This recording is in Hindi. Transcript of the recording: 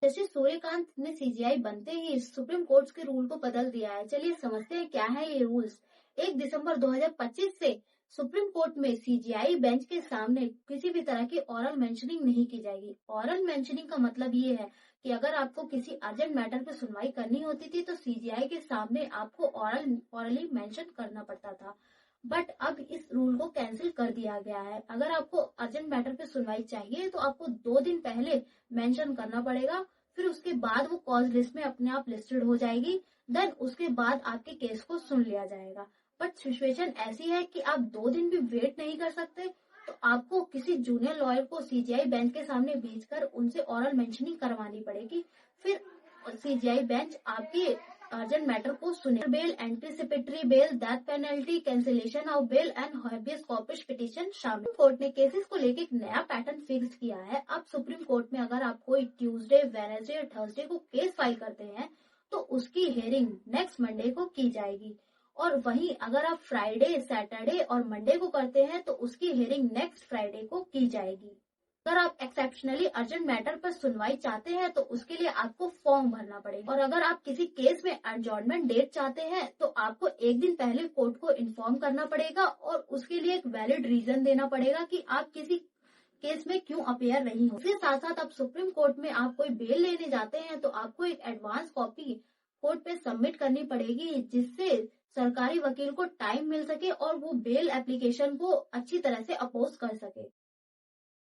जस्टिस सूर्यकांत ने सीजेआई बनते ही सुप्रीम कोर्ट के रूल को बदल दिया है। चलिए समझते हैं क्या है ये रूल्स। 1 दिसंबर 2025 से सुप्रीम कोर्ट में सीजेआई बेंच के सामने किसी भी तरह की ऑरल मेंशनिंग नहीं की जाएगी। ऑरल मेंशनिंग का मतलब ये है कि अगर आपको किसी अर्जेंट मैटर पे सुनवाई करनी होती थी तो सीजेआई के सामने आपको ऑरली मेंशन करना पड़ता था। बट अब इस रूल को कैंसिल कर दिया गया है। अगर आपको अर्जेंट मैटर पे सुनवाई चाहिए तो आपको 2 दिन पहले मेंशन करना पड़ेगा, फिर उसके बाद वो कॉज लिस्ट में अपने आप लिस्टेड हो जाएगी। देन उसके बाद आपके केस को सुन लिया जाएगा। बट सिचुएशन ऐसी है कि आप 2 दिन भी वेट नहीं कर सकते, तो आपको किसी जूनियर लॉयर को सीजीआई बेंच के सामने भेजकर उनसे ऑरल मेंशनिंग करवानी पड़ेगी। फिर सीजीआई बेंच आपके अर्जेंट मैटर को सुने। Bail, anticipatory bail, death penalty, cancellation of bail and habeas corpus petition शामिल। कोर्ट ने केसेस को लेकर एक नया पैटर्न फिक्स किया है। अब सुप्रीम कोर्ट में अगर आप कोई ट्यूसडे, वेडनेसडे और थर्सडे को केस फाइल करते हैं तो उसकी हियरिंग नेक्स्ट मंडे को की जाएगी। और वहीं अगर आप फ्राइडे, सैटरडे और मंडे को करते हैं तो उसकी हियरिंग नेक्स्ट फ्राइडे को की जाएगी। अगर आप एक्सेप्शनली अर्जेंट मैटर पर सुनवाई चाहते हैं तो उसके लिए आपको फॉर्म भरना पड़ेगा। और अगर आप किसी केस में एडजॉर्नमेंट डेट चाहते हैं तो आपको 1 दिन पहले कोर्ट को इन्फॉर्म करना पड़ेगा और उसके लिए एक वैलिड रीजन देना पड़ेगा कि आप किसी केस में क्यों अपेयर नहीं हो। इसके साथ साथ आप सुप्रीम कोर्ट में आप कोई बेल लेने जाते हैं तो आपको एक एडवांस कॉपी कोर्ट पे सबमिट करनी पड़ेगी, जिससे सरकारी वकील को टाइम मिल सके और वो बेल एप्लीकेशन को अच्छी तरह से अपोज कर सके।